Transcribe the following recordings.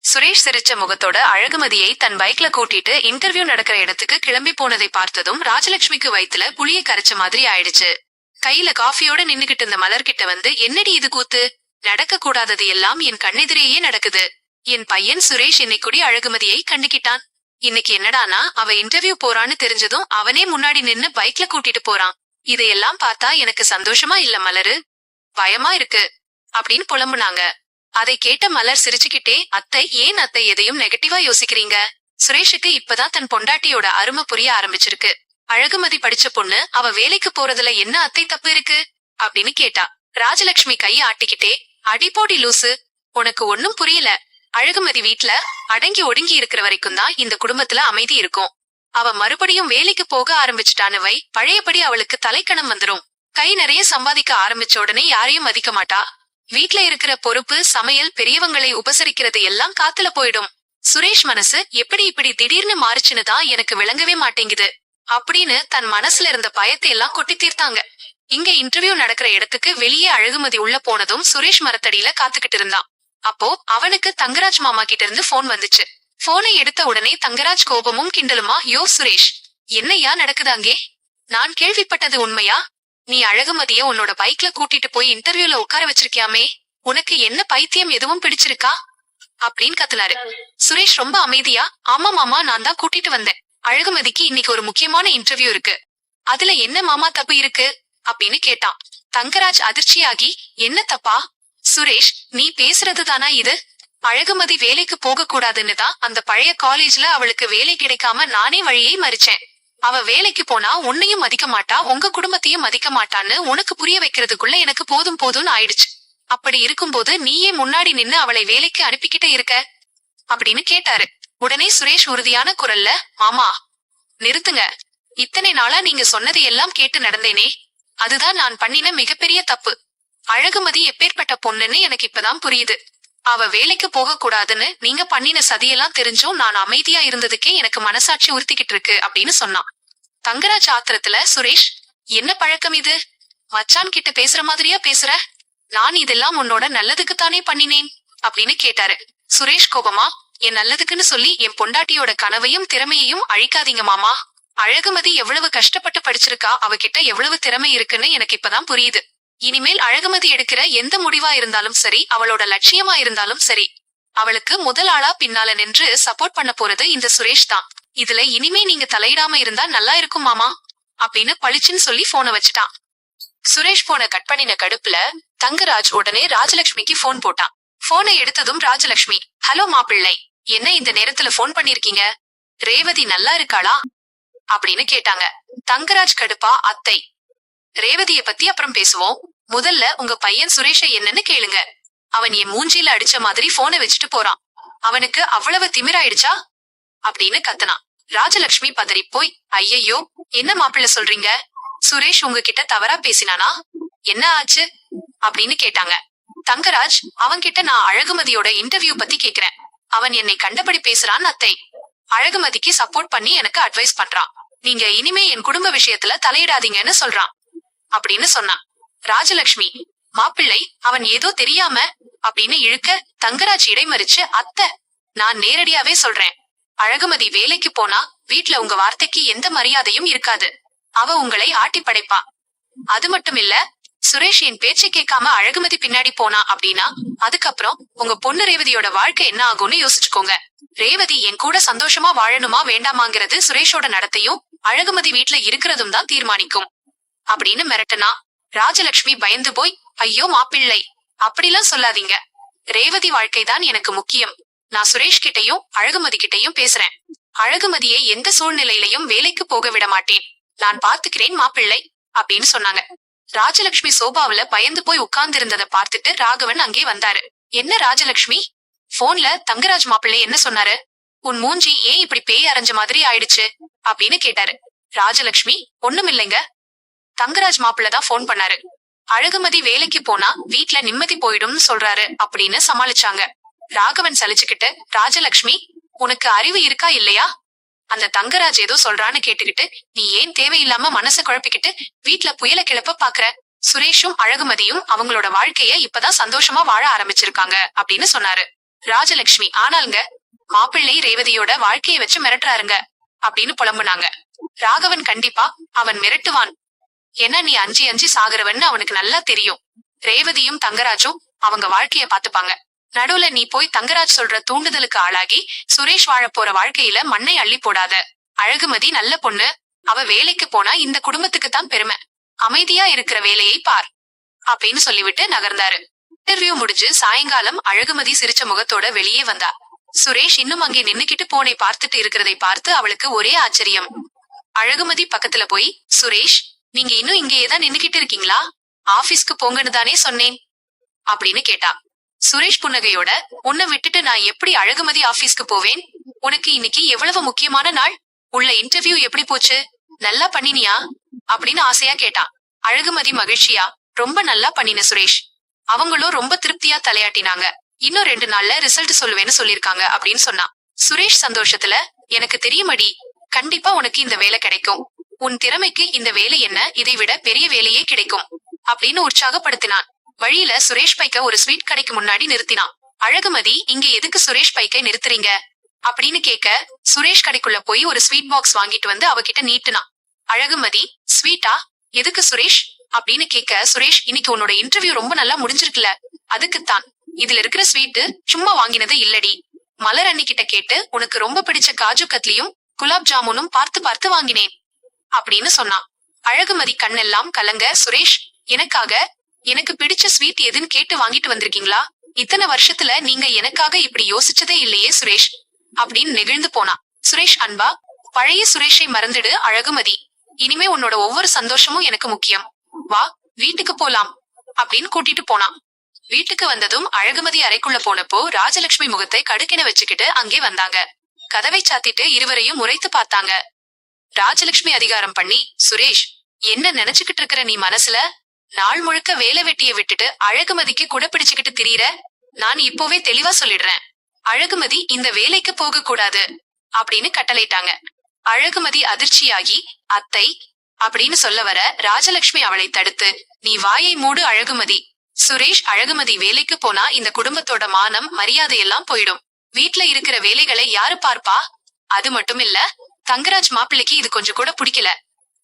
சுரேஷ் சிரிச்ச முகத்தோட அழகுமதியை தன் பைக்ல கூட்டிட்டு இன்டர்வியூ நடக்கிற இடத்துக்கு கிளம்பி போனதை பார்த்ததும் ராஜலட்சுமிக்கு வயித்துல புளிய கரைச்ச மாதிரி ஆயிடுச்சு. கையில காஃபியோட நின்னுகிட்டு இருந்த மலர்கிட்ட வந்து, என்னடி இது கூத்து, நடக்க கூடாதது எல்லாம் என் கண்ணெதிரேயே நடக்குது. என் பையன் சுரேஷ் இன்னைக்குடி அழகுமதியை கண்டுகிட்டான். இன்னைக்கு என்னடானா அவ இன்டர்வியூ போறான்னு தெரிஞ்சதும் அவனே முன்னாடி நின்னு பைக்ல கூட்டிட்டு போறான். இதையெல்லாம் பார்த்தா எனக்கு சந்தோஷமா இல்ல மலரு, பயமா இருக்கு அப்படின்னு புலம்புனாங்க. அதை கேட்ட மலர் சிரிச்சுக்கிட்டே, அத்தை ஏன் அத்தை எதையும் நெகட்டிவா யோசிக்கிறீங்க? சுரேஷுக்கு இப்பதான் தன் பொண்டாட்டியோட அருமை புரிய ஆரம்பிச்சிருக்கு. அழகுமதி படிச்ச பொண்ணு, அவ வேலைக்கு போறதுல என்ன அத்தை தப்பு இருக்கு அப்படின்னு கேட்டா. ராஜலட்சுமி கைய ஆட்டிக்கிட்டே, அடிப்போடி லூசு, உனக்கு ஒன்னும் புரியல. அழகுமதி வீட்ல அடங்கி ஒடுங்கி இருக்கிற வரைக்கும் தான் இந்த குடும்பத்துல அமைதி இருக்கும். அவ மறுபடியும் வேலைக்கு போக ஆரம்பிச்சுட்டான்னு வை, பழையபடி அவளுக்கு தலைக்கணம் வந்துரும். கை நிறைய சம்பாதிக்க ஆரம்பிச்ச உடனே யாரையும் மதிக்க மாட்டா. வீட்ல இருக்கிற பொறுப்பு, சமையல், பெரியவங்களை உபசரிக்கிறது எல்லாம் காத்துல போயிடும். சுரேஷ் மனசு எப்படி இப்படி திடீர்னு மாறுச்சுன்னு தான் எனக்கு விளங்கவே மாட்டேங்குது அப்படின்னு தன் மனசுல இருந்த பயத்தை எல்லாம் கொட்டி தீர்த்தாங்க. இங்க இன்டர்வியூ நடக்கிற இடத்துக்கு வெளியே அழகுமதி உள்ள போனதும் சுரேஷ் மரத்தடியில காத்துக்கிட்டு இருந்தான். அப்போ அவனுக்கு தங்கராஜ் மாமா கிட்ட இருந்து போன் வந்துச்சு. போனை எடுத்த உடனே தங்கராஜ் கோபமும் கிண்டலுமா, யோ சுரேஷ், என்னையா நடக்குதாங்கே? நான் கேள்விப்பட்டது உண்மையா? நீ அழகுமதிய உன்னோட பைக்ல கூட்டிட்டு போய் இன்டர்வியூல உட்கார வச்சிருக்கியாமே, உனக்கு என்ன பைத்தியம் எதுவும் பிடிச்சிருக்கா அப்படின்னு கத்துனாரு. சுரேஷ் ரொம்ப அமைதியா, ஆமா மாமா, நான் தான் கூட்டிட்டு வந்தேன். அழகுமதிக்கு இன்னைக்கு ஒரு முக்கியமான இன்டர்வியூ இருக்கு. அதுல என்ன மாமா தப்பு இருக்கு அப்படின்னு கேட்டான். தங்கராஜ் அதிர்ச்சியாகி, என்ன தப்பா? சுரேஷ், நீ பேசுறது தானா இது? அழகுமதி வேலைக்கு போக கூடாதுன்னு தான் அந்த பழைய காலேஜ்ல அவளுக்கு வேலை கிடைக்காம நானே வழியை மறிச்சேன். அவ வேலைக்கு போனா உன்னையும் மதிக்க மாட்டா, உங்க குடும்பத்தையும் மதிக்க மாட்டான்னு உனக்கு புரிய வைக்கிறதுக்குள்ள எனக்கு போதும் போதும்னு ஆயிடுச்சு. அப்படி இருக்கும்போது நீயே முன்னாடி நின்னு அவளை வேலைக்கு அனுப்பிக்கிட்டே இருக்க அப்படின்னு கேட்டாரு. உடனே சுரேஷ் உறுதியான குரல்ல, மாமா நிறுத்துங்க. இத்தனை நாளா நீங்க சொன்னதை எல்லாம் கேட்டு நடந்தேனே, அதுதான் நான் பண்ணின மிகப்பெரிய தப்பு. அழகுமதி எப்பேற்பட்ட பொண்ணுன்னு எனக்கு இப்பதான் புரியுது. அவ வேலைக்கு போக கூடாதுன்னு நீங்க பண்ணின சதியெல்லாம் தெரிஞ்சும் நான் அமைதியா இருந்ததுக்கே எனக்கு மனசாட்சி உறுத்திக்கிட்டு இருக்கு அப்படின்னு சொன்னான். தங்கராஜ் ஆத்திரத்துல, சுரேஷ், என்ன பழக்கம் இது? மச்சான் கிட்ட பேசுற மாதிரியா பேசுற? நான் இதெல்லாம் உன்னோட நல்லதுக்குத்தானே பண்ணினேன் அப்படின்னு கேட்டாரு. சுரேஷ் கோபமா, என் நல்லதுக்குன்னு சொல்லி என் பொண்டாட்டியோட கனவையும் திறமையையும் அழிக்காதீங்க மாமா. அழகுமதி எவ்வளவு கஷ்டப்பட்டு படிச்சிருக்கா, அவகிட்ட எவ்வளவு திறமை இருக்குன்னு எனக்கு இப்பதான் புரியுது. இனிமேல் அழகுமதி எடுக்கிற எந்த முடிவா இருந்தாலும் சரி, அவளோட லட்சியமா இருந்தாலும் சரி, அவளுக்கு முதல் ஆளா பின்னால நின்று சப்போர்ட் பண்ண போறது இந்த சுரேஷ் தான். இதுல இனிமே நீங்க தலையிடாம இருந்தா நல்லா இருக்கும் மாமா அப்படின்னு பளிச்சுன்னு சொல்லி போனை வச்சுட்டான். சுரேஷ் போன கட் பண்ணின கடுப்புல தங்கராஜ் உடனே ராஜலட்சுமிக்கு போன் போட்டான். போனை எடுத்ததும் ராஜலட்சுமி, ஹலோ மாப்பிள்ளை, என்ன இந்த நேரத்துல போன் பண்ணிருக்கீங்க? ரேவதி நல்லா இருக்காளா அப்படின்னு கேட்டாங்க. தங்கராஜ் கடுப்பா, அத்தை, ரேவதிய பத்தி அப்புறம் பேசுவோம், முதல்ல உங்க பையன் சுரேஷை என்னன்னு கேளுங்க. அவன் என் மூஞ்சில அடிச்ச மாதிரி போனை வச்சுட்டு போறான். அவனுக்கு அவ்வளவு திமிராயிடுச்சா அப்படின்னு கத்துனான். ராஜலட்சுமி பதறி போய், ஐயையோ, என்ன மாப்பிள்ள சொல்றீங்க? சுரேஷ் உங்ககிட்ட தவறா பேசினானா? என்ன ஆச்சு அப்படின்னு கேட்டாங்க. தங்கராஜ், அவன்கிட்ட நான் அழகுமதியோட இன்டர்வியூ பத்தி கேக்குறேன். அவன் என்னை கண்டபடி பேசுறான் அத்தை. அழகுமதிக்கு சப்போர்ட் பண்ணி எனக்கு அட்வைஸ் பண்றான். நீங்க இனிமே என் குடும்ப விஷயத்துல தலையிடாதீங்கன்னு சொல்றான் அப்படின்னு சொன்னான். ராஜலட்சுமி, மாப்பிள்ளை, அவன் ஏதோ தெரியாம அப்படின்னு இழுக்க தங்கராஜ் இடைமறிச்சு, அத்தை, நான் நேரடியாவே சொல்றேன். அழகுமதி வேலைக்கு போனா வீட்ல உங்க வார்த்தைக்கு எந்த மரியாதையும் இருக்காது. அவ உங்களை ஆட்டி படைப்பா. அது மட்டும் இல்ல, சுரேஷ் என் பேச்சை கேட்காம அழகுமதி பின்னாடி போனா அப்படின்னா அதுக்கப்புறம் உங்க பொண்ணு ரேவதியோட வாழ்க்கை என்ன ஆகும்னு யோசிச்சுக்கோங்க. ரேவதி என் கூட சந்தோஷமா வாழணுமா வேண்டாமாங்கிறது சுரேஷோட நடத்தையும் அழகுமதி வீட்ல இருக்கிறதும் தான் தீர்மானிக்கும் அப்படின்னு மிரட்டனா. ராஜலட்சுமி பயந்து போய், ஐயோ மாப்பிள்ளை, அப்படிலாம் சொல்லாதீங்க. ரேவதி வாழ்க்கைதான் எனக்கு முக்கியம். நான் சுரேஷ் கிட்டையும் அழகுமதி கிட்டையும் பேசுறேன். அழகுமதியை எந்த சூழ்நிலையிலையும் வேலைக்கு போக விட மாட்டேன். நான் பாத்துக்கிறேன் மாப்பிள்ளை அப்படின்னு சொன்னாங்க. ராஜலட்சுமி சோபாவுல பயந்து போய் உட்கார்ந்து இருந்ததை பார்த்துட்டு ராகவன் அங்கே வந்தாரு. என்ன ராஜலட்சுமி? போன்ல தங்கராஜ் மாப்பிள்ளை என்ன சொன்னாரு? உன் மூஞ்சி ஏன் இப்படி பேய் அரைஞ்ச மாதிரி ஆயிடுச்சு அப்படின்னு கேட்டாரு. ராஜலட்சுமி, ஒண்ணுமில்லைங்க, தங்கராஜ் மாப்பிள்ள தான் போன் பண்ணாரு. அழகுமதி வேலைக்கு போனா வீட்ல நிம்மதி போயிடும் சொல்றாரு அப்படின்னு சமாளிச்சாங்க. ராகவன் சலிச்சுக்கிட்டு, ராஜலட்சுமி, உனக்கு அறிவு இருக்கா இல்லையா? அந்த தங்கராஜ் ஏதோ சொல்றான்னு கேட்டுக்கிட்டு நீ ஏன் தேவையில்லாம மனச குழப்பிக்கிட்டு வீட்ல புயல கிளப்ப பாக்குற? சுரேஷும் அழகுமதியும் அவங்களோட வாழ்க்கைய இப்பதான் சந்தோஷமா வாழ ஆரம்பிச்சிருக்காங்க அப்படின்னு சொன்னாரு. ராஜலட்சுமி, ஆனாலுங்க மாப்பிள்ளை ரேவதியோட வாழ்க்கையை வச்சு மிரட்டுறாருங்க அப்படின்னு புலம்புனாங்க. ராகவன், கண்டிப்பா அவன் மிரட்டுவான். ஏன்னா நீ அஞ்சி அஞ்சி சாகுறவன்னு அவனுக்கு நல்லா தெரியும். ரேவதியும் தங்கராஜும் அவங்க வாழ்க்கைய பாத்துப்பாங்க. நடுவுல நீ போய் தங்கராஜ் சொல்ற தூண்டுதலுக்கு ஆளாகி சுரேஷ் வாழ போற வாழ்க்கையில மண்ணை அள்ளி போடாத. அழகுமதி நல்ல பொண்ணு, அவ வேலைக்கு போனா இந்த குடும்பத்துக்கு தான் பெருமை. அமைதியா இருக்கிற வேலையை பார் அப்படின்னு சொல்லிவிட்டு நகர்ந்தாரு. இன்டர்வியூ முடிஞ்சு சாயங்காலம் அழகுமதி சிரிச்ச முகத்தோட வெளியே வந்தா. சுரேஷ் இன்னும் அங்கே நின்னுக்கிட்டு போனை பார்த்துட்டு இருக்கிறதை பார்த்து அவளுக்கு ஒரே ஆச்சரியம். அழகுமதி பக்கத்துல போய், சுரேஷ், நீங்க இன்னும் இங்கேயேதான் நின்னுக்கிட்டு இருக்கீங்களா? ஆபீஸ்க்கு போங்கன்னு தானே சொன்னேன் அப்படின்னு கேட்டா. சுரேஷ் புன்னகையோட, உன்னை விட்டுட்டு நான் எப்படி அழகுமதி ஆபீஸ்க்கு போவேன்? உனக்கு இன்னைக்கு எவ்வளவு முக்கியமான நாள். உள்ள இன்டர்வியூ எப்படி போச்சு? நல்லா பண்ணினியா அப்படின்னு ஆசையா கேட்டா. அழகுமதி மகிழ்ச்சியா, ரொம்ப நல்லா பண்ணின சுரேஷ். அவங்களும் ரொம்ப திருப்தியா தலையாட்டினாங்க. இன்னும் 2 நாள்ல ரிசல்ட் சொல்லுவேன்னு சொல்லிருக்காங்க அப்படின்னு சொன்னா. சுரேஷ் சந்தோஷத்துல, எனக்கு தெரியுமடி, கண்டிப்பா உனக்கு இந்த வேலை கிடைக்கும். உன் திறமைக்கு இந்த வேலை என்ன, இதை விட பெரிய வேலையே கிடைக்கும் அப்படின்னு உற்சாகப்படுத்தினான். வழியில சுரேஷ் பைக்க ஒரு ஸ்வீட் கடைக்கு முன்னாடி நிறுத்தினான். அழகுமதி, இங்க எதுக்கு சுரேஷ் பைக்கை நிறுத்துறீங்க அப்படின்னு கேட்க, சுரேஷ் கடைக்குள்ள போய் ஒரு ஸ்வீட் பாக்ஸ் வாங்கிட்டு வந்து அவகிட்ட நீட்டுனான். அழகுமதி, ஸ்வீட்டா? எதுக்கு சுரேஷ் அப்படின்னு கேட்க, சுரேஷ், இன்னைக்கு உன்னோட இன்டர்வியூ ரொம்ப நல்லா முடிஞ்சிருக்குல்ல, அதுக்குத்தான். இதுல இருக்கிற ஸ்வீட்டு சும்மா வாங்கினது இல்லடி. மலர் அண்ணிக்கிட்ட கேட்டு உனக்கு ரொம்ப பிடிச்ச காஜு கத்லியும் குலாப் ஜாமுனும் பார்த்து பார்த்து வாங்கினேன் அப்படின்னு சொன்னான். அழகுமதி கண்ணெல்லாம் கலங்க, சுரேஷ், எனக்கு பிடிச்ச ஸ்வீட் எதுன்னு கேட்டு வாங்கிட்டு வந்திருக்கீங்களா? இத்தனை வருஷத்துல நீங்க எனக்காக இப்படி யோசிச்சதே இல்லையே சுரேஷ் அப்படின்னு நெகிழ்ந்து போனா. சுரேஷ், அன்பா, பழைய சுரேஷை மறந்துடு அழகுமதி. இனிமே உன்னோட ஒவ்வொரு சந்தோஷமும் எனக்கு முக்கியம். வா, வீட்டுக்கு போலாம் அப்படின்னு கூட்டிட்டு போனான். வீட்டுக்கு வந்ததும் அழகுமதி அறைக்குள்ள போனப்போ ராஜலட்சுமி முகத்தை கடுக்கென வச்சுக்கிட்டு அங்கே வந்தாங்க. கதவை சாத்திட்டு இருவரையும் முறைத்து பார்த்தாங்க. ராஜலட்சுமி அதிகாரம் பண்ணி, சுரேஷ், என்ன நினைச்சுக்கிட்டு இருக்கிற நீ மனசுல? நாள் முழுக்க வேலை வெட்டிய விட்டுட்டு அழகுமதிக்கு கூட பிடிச்சுக்கிட்டு திரியற. நான் இப்போவே தெளிவா சொல்லிடுறேன், அழகுமதி இந்த வேலைக்கு போக கூடாது அப்படின்னு கட்டளையிட்டாங்க. அழகுமதி அதிர்ச்சியாகி, அத்தை அப்படின்னு சொல்ல வர ராஜலட்சுமி அவளை தடுத்து, நீ வாயை மூடு அழகுமதி. சுரேஷ், அழகுமதி வேலைக்கு போனா இந்த குடும்பத்தோட மானம் மரியாதையெல்லாம் போயிடும். வீட்ல இருக்கிற வேலைகளை யாரு பார்ப்பா? அது மட்டும் இல்ல, தங்கராஜ் மாப்பிள்ளைக்கு இது கொஞ்சம் கூட பிடிக்கல.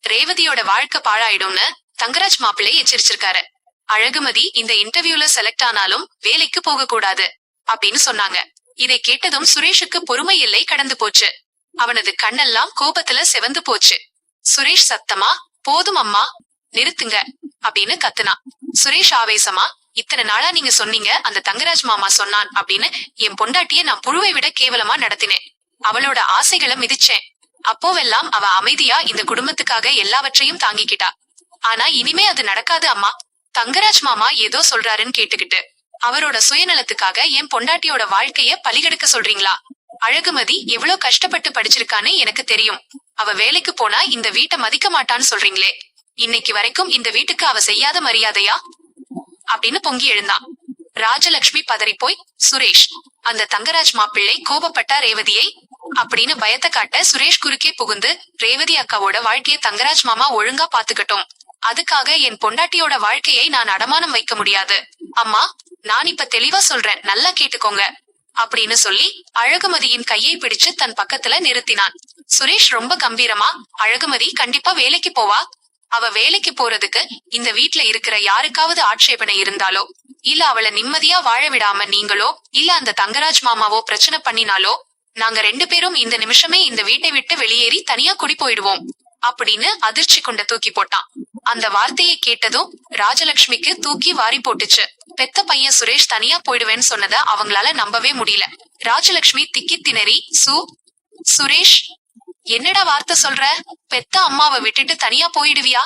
ரேவதியோட வாழ்க்கை பாழாயிடும்னு தங்கராஜ் மாப்பிள்ளை எச்சரிச்சிருக்காரு. அழகுமதி இந்த இன்டர்வியூல செலக்ட் ஆனாலும் வேலைக்கு போக கூடாது அப்படின்னு சொன்னாங்க. இதை கேட்டதும் சுரேஷுக்கு பொறுமை எல்லை கடந்து போச்சு. அவனது கண்ணெல்லாம் கோபத்துல செவந்து போச்சு. சுரேஷ் சத்தமா, போதும் அம்மா, நிறுத்துங்க அப்படின்னு கத்துனான். சுரேஷ் ஆவேசமா, இத்தனை நாளா நீங்க சொன்னீங்க அந்த தங்கராஜ் மாமா சொன்னான் அப்படின்னு என் பொண்டாட்டிய நான் புழுவை விட கேவலமா நடத்தினேன். அவளோட ஆசைகளை மிதிச்சேன். அப்போவெல்லாம் அவ அமைதியா இந்த குடும்பத்துக்காக எல்லாவற்றையும் தாங்கிக்கிட்டா. ஆனா இனிமே அது நடக்காது அம்மா. தங்கராஜ் மாமா ஏதோ சொல்றாருன்னு கேட்டுக்கிட்டு அவரோட சுயநலத்துக்காக என் பொண்டாட்டியோட வாழ்க்கைய பலிகெடுக்க சொல்றீங்களா? அழகுமதி எவ்வளவு கஷ்டப்பட்டு படிச்சிருக்கான்னு எனக்கு தெரியும். அவ வேலைக்கு போனா இந்த வீட்டை மதிக்க மாட்டான்னு சொல்றீங்களே, இன்னைக்கு வரைக்கும் இந்த வீட்டுக்கு அவ செய்யாத மரியாதையா அப்படின்னு பொங்கி எழுந்தான். ராஜலட்சுமி பதறி போய், சுரேஷ், அந்த தங்கராஜ் மாப்பிள்ளை கோபப்பட்டா ரேவதியை அப்படின்னு பயத்தை காட்ட சுரேஷ் குறுக்கே புகுந்து, ரேவதி அக்காவோட வாழ்க்கைய தங்கராஜ் மாமா ஒழுங்கா பாத்துக்கட்டும். அதுக்காக என் பொண்டாட்டியோட வாழ்க்கையை நான் அடமானம் வைக்க முடியாது. அம்மா, நான் இப்ப தெளிவா சொல்றேன், நல்லா கேட்டுக்கோங்க அப்படின்னு சொல்லி அழகுமதியின் கையை பிடிச்சு தன் பக்கத்துல நிறுத்தினான். சுரேஷ் ரொம்ப கம்பீரமா, அழகுமதி கண்டிப்பா வேலைக்கு போவா. அவ வேலைக்கு போறதுக்கு இந்த வீட்ல இருக்கிற யாருக்காவது ஆட்சேபனை இருந்தாலோ, இல்ல அவளை நிம்மதியா வாழ விடாம நீங்களோ இல்ல அந்த தங்கராஜ் மாமாவோ பிரச்சனை பண்ணினாலோ, நாங்க 2 பேரும் இந்த நிமிஷமே இந்த வீட்டை விட்டு வெளியேறி தனியா குடி போயிடுவோம் அப்படின்னு அதிர்ச்சி கொண்ட தூக்கி போட்டான். அந்த வார்த்தையை கேட்டதும் ராஜலட்சுமிக்கு தூக்கி வாரி போட்டுச்சு. பெத்த பையன் சுரேஷ் தனியா போயிடுவேன்னு சொன்னத அவங்களால நம்பவே முடியல. ராஜலட்சுமி திக்கி திணறி, சுரேஷ், என்னடா வார்த்தை சொல்ற? பெத்த அம்மாவை விட்டுட்டு தனியா போயிடுவியா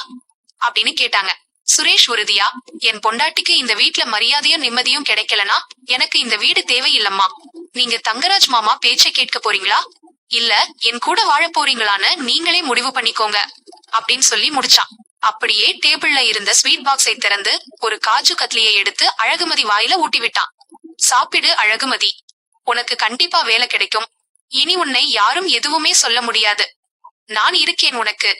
அப்படின்னு கேட்டாங்க. சுரேஷ் உறுதியா, என் பொண்டாட்டிக்கு இந்த வீட்ல மரியாதையும் நிம்மதியும் கிடைக்கலனா எனக்கு இந்த வீடு தேவையில்லம்மா. நீங்க தங்கராஜ் மாமா பேச்சை கேட்க போறீங்களா இல்ல என் கூட வாழ போறீங்களான்னு நீங்களே முடிவு பண்ணிக்கோங்க அப்படின்னு சொல்லி முடிச்சான். அப்படியே டேபிள்ல இருந்த ஸ்வீட் பாக்ஸை திறந்து ஒரு காஜு கத்லியை எடுத்து அழகுமதி வாயில ஊட்டி விட்டான். சாப்பிடு அழகுமதி, உனக்கு கண்டிப்பா வேலை கிடைக்கும். இனி உன்னை யாரும் எதுவுமே சொல்ல முடியாது. நான் இருக்கேன் உனக்கு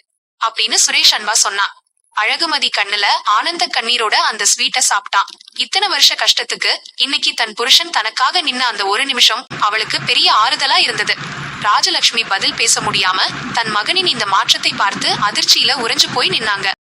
அப்படின்னு சுரேஷ் அன்பா சொன்னான். அழகுமதி கண்ணுல ஆனந்த கண்ணீரோட அந்த ஸ்வீட்ட சாப்பிட்டான். இத்தனை வருஷ கஷ்டத்துக்கு இன்னைக்கு தன் புருஷன் தனக்காக நின்ன அந்த ஒரு நிமிஷம் அவளுக்கு பெரிய ஆறுதலா இருந்தது. ராஜலட்சுமி பதில் பேச முடியாம தன் மகனின் இந்த மாற்றத்தை பார்த்து அதிர்ச்சியில உறைஞ்சு போய் நின்னாங்க.